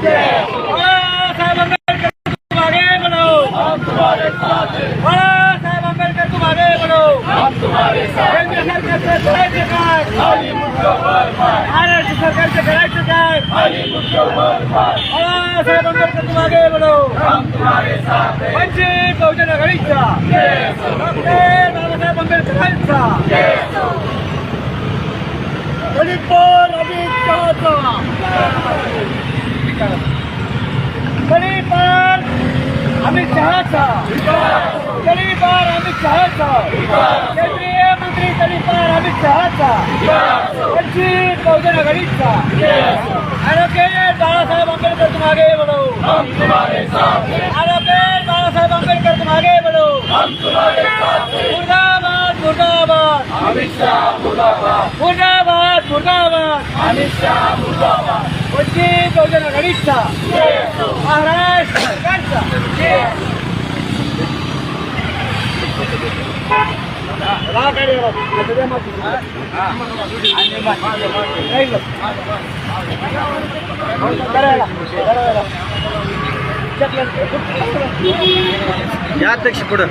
बाळासाहेब आंबेडकर तुम आगे बढ़ो, हम तुम्हारे साथ हैं। बाळासाहेब आंबेडकर तुम आगे बढ़ो, हम तुम्हारे साथ हैं। केंद्र सरकारचं करायचं काय? खाली मुंडकं वर पाय। महाराष्ट्र सरकारचं करायचं काय? खाली मुंडकं वर पाय। बाळासाहेब आंबेडकर तुम आगे बढ़ो, हम तुम्हारे साथ हैं। वंचित बहुजन आघाडीचा डॉक्टर बाबासाहेब आंबेडकरांचा दलित पर अमित शहाचा दलित पर अमित शहाचा दलित पर अमित शहाचा केंद्रीय मंत्री दलित पर अमित शहाचा वंचित बहुजन आघाडीचा ॲडव्होकेट बाळासाहेब आंबेडकर तुम आगे बढ़ो, हम तुम्हारे साथ हैं। ॲडव्होकेट बाळासाहेब आंबेडकर तुम आगे बढ़ो, हम तुम्हारे साथ हैं। मुर्दाबाद मुर्दाबाद अमित शाह मुर्दाबाद, मुर्दाबाद मुर्दाबाद अमित शाह मुर्दाबाद। वंचित बहुजन आघाडीचा महाराष्ट्र सरकारचा या अध्यक्ष पुढं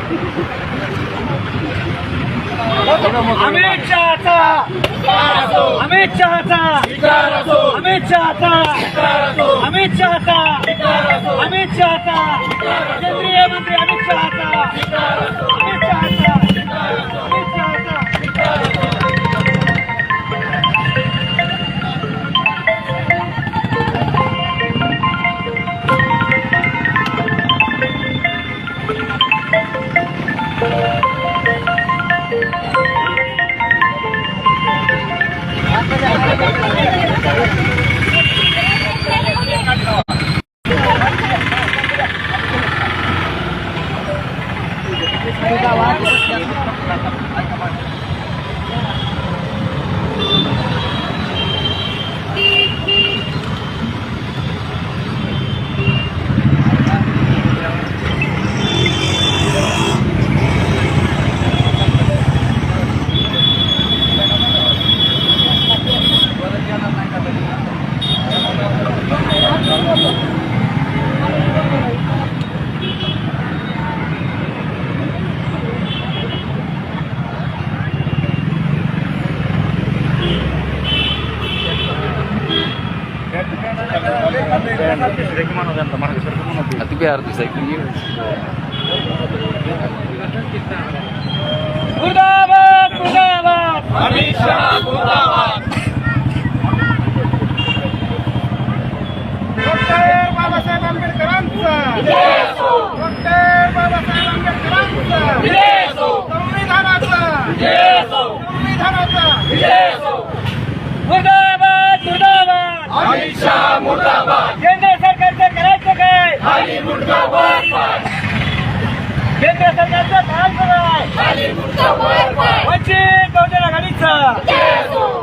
अमित शहाचा अमित शहाचा अमित शहाचा अमित शहाचा अमित शहाचा केंद्रीय मंत्री Amit शहाचा Amit शहाचा Amit शहाचा Nanti biar bisa ikut. मुर्दाबाद मुर्दाबाद अमित शाह मुर्दाबाद। डॉक्टर बाबासाहेब आंबेडकरांचा डॉक्टर बाबासाहेब आंबेडकरांचा संविधानाचा संविधानाचा मुर्दाबाद मुर्दाबाद अमित शाह मुर्दाबाद। केंद्र सरकारचं करायचं काय? खाली मुंडकं वर पाय। केंद्र सरकारचं काय? खाली मुंडकं वर पाय। वंचित बहुजन आघाडीचा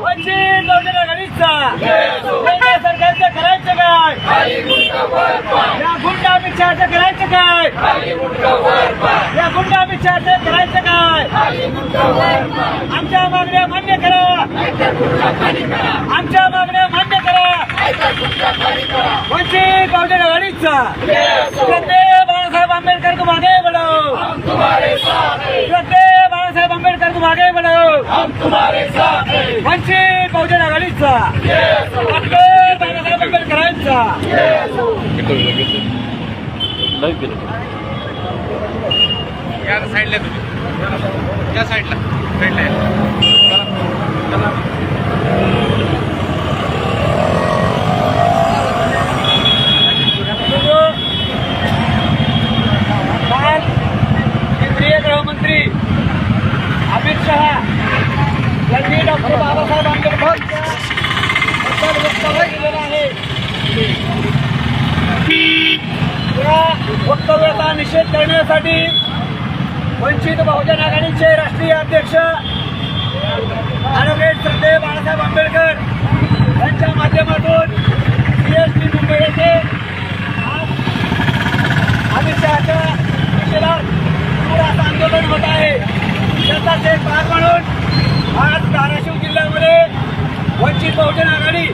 वंचित बहुजन आघाडीचा केंद्र सरकारचं करायचं काय? खाली मुंडकं वर पाय। या गुंडा अमित शहाचं करायचं काय? खाली मुंडकं वर पाय। या गुंडा अमित शहाचं करायचं काय? खाली मुंडकं वर पाय। आमच्या मागण्या मान्य करा, आमच्या मागण्या मान्य करा। वंचित बहुजन आघाडीचा डॉक्टर बाळासाहेब आंबेडकर तुम आगे बढ़ो, हम तुम्हारे साथ हैं। डॉक्टर बाळासाहेब आंबेडकर तुम आगे बढ़ो, हम तुम्हारे साथ हैं। वंचित बहुजन आघाडीचा डॉक्टर बाळासाहेब आंबेडकरांचा या साईडला तुम्ही त्या साईडला काल केंद्रीय गृहमंत्री अमित शहा यांनी डॉक्टर बाबासाहेब आंबेडकरांबद्दल वक्तव्य केलेलं आहे। या वक्तव्याचा निषेध करण्यासाठी वंचित बहुजन आघाडीचे राष्ट्रीय अध्यक्ष ॲडव्होकेट श्रद्धेय बाळासाहेब आंबेडकर यांच्या माध्यमातून CST मुंबई येथे आज अमित शहाच्या निषेधार्थ असं आंदोलन होत आहे। त्याचाच एक भाग म्हणून आज धाराशिव जिल्ह्यामध्ये वंचित बहुजन आघाडी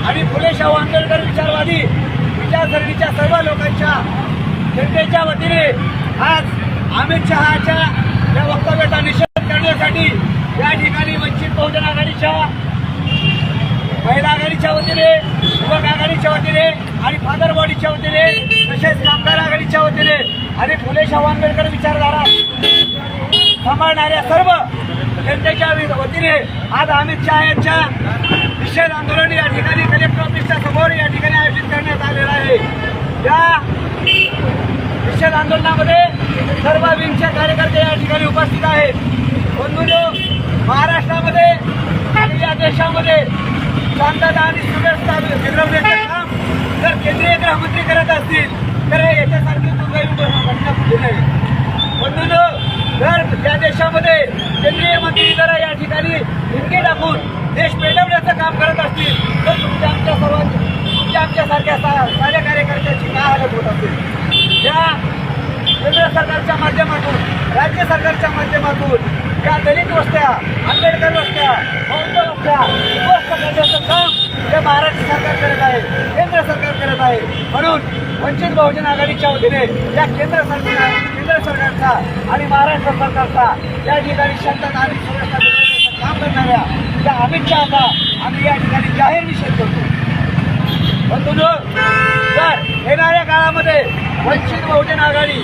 आणि फुले शाहू आंबेडकर विचारवादी विचार विचारसरणीच्या सर्व लोकांच्या जनतेच्या वतीने आज अमित शहाच्या या वक्तव्याचा निषेध करण्यासाठी या ठिकाणी वंचित बहुजन आघाडीच्या महिला आघाडीच्या वतीने, युवक आघाडीच्या वतीने आणि फादर बॉडीच्या वतीने, तसेच कामगार आघाडीच्या वतीने आणि फुले शाहू आंबेडकर विचारधारा सांभाळणाऱ्या सर्व जनतेच्या वतीने आज अमित शहा यांच्या निषेध आंदोलन या ठिकाणी कलेक्टर ऑफिसच्या समोर या ठिकाणी आयोजित करण्यात आलेलं आहे. या निषेध आंदोलनामध्ये सर्व विंगचे कार्यकर्ते या ठिकाणी उपस्थित आहेत. बंधूंनो, महाराष्ट्रामध्ये आणि या देशामध्ये शांतता आणि सुव्यवस्था बिघडवण्याचे काम जर केंद्रीय गृहमंत्री करत असतील तर हे याच्यासारखी दुर्दैवी घटना कुठे नाही. बंधूंनो, जर या देशामध्ये केंद्रीय मंत्री जरा या ठिकाणी हिंगे टाकून देश पेटवण्याचं काम करत असतील तर आमच्यासारख्या साऱ्या कार्यकर्त्यांची काय हालत होत असेल. या केंद्र सरकारच्या माध्यमातून, राज्य सरकारच्या माध्यमातून या दलित वस्त्या, आंबेडकर वस्त्या, बौद्ध वस्त्या उद्ध्वस्त करण्याचं काम हे महाराष्ट्र सरकार करत आहे, केंद्र सरकार करत आहे. म्हणून वंचित बहुजन आघाडीच्या वतीने या केंद्र सरकारचा आणि महाराष्ट्र सरकारचा या ठिकाणी शांतता आणि सुरक्षा बिघडवण्याचं काम करणाऱ्या त्या अमित शहाचा आम्ही या ठिकाणी जाहीर निषेध करतो. बंधूंनो, तर येणाऱ्या काळामध्ये वंचित बहुजन आघाडी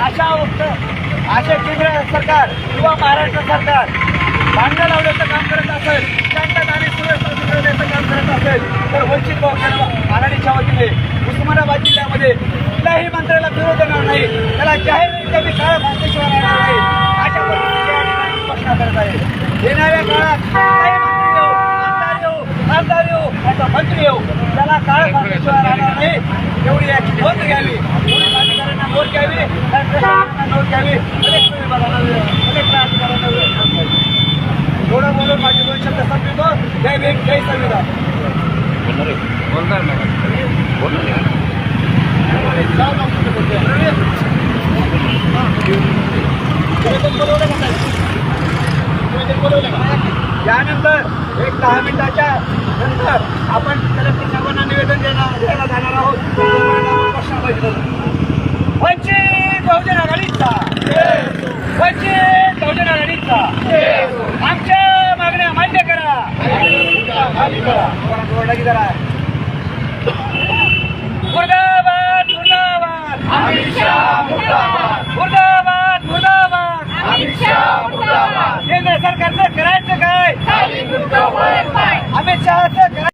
अशा केंद्र सरकार किंवा महाराष्ट्र सरकार भांडण लावण्याचं काम करत असेल, शांतता आणि सुव्यवस्था बिघडवण्याचं काम करत असेल तर वंचित बहुजन आघाडीच्या वतीने उस्मानाबाद जिल्ह्यामध्ये कुठल्याही मंत्र्याला विरोध देणार नाही, त्याला जाहीररित्या मी काळा फासेशिवाय राहणार नाही अशा पद्धतीने या ठिकाणी घोषणा करत आहे. येणाऱ्या काळात काही मंत्री येऊ, आमदार येऊ, खासदार येऊ, आता मंत्री येऊ, त्याला काळा फासेशिवाय राहणार नाही एवढी याची नोंद घ्यावी. पोलीस अधिकाऱ्यांना नोंद घ्यावी, प्रशासनाला नोंद घ्यावी, कलेक्टर विभागाला कलेक्टर अधिकाऱ्यांना नोंद घ्यावी. थोडं बोलून माझे 2 शब्द संपवितो. जय भीम, जय संविधान. यानंतर एक 10 मिनिटाच्या नंतर आपण कलेक्टर साहेबांना निवेदन द्यायला जाणार आहोत. वंचित बहुजन आघाडीचा, वंचित बहुजन आघाडीचा आमच्या मागण्या मान्य करा. मुर्दाबाद, मुर्दाबाद, मुर्दाबाद, मुर्दाबाद. केंद्र सरकारचं करायचं काय? अमित शहाचं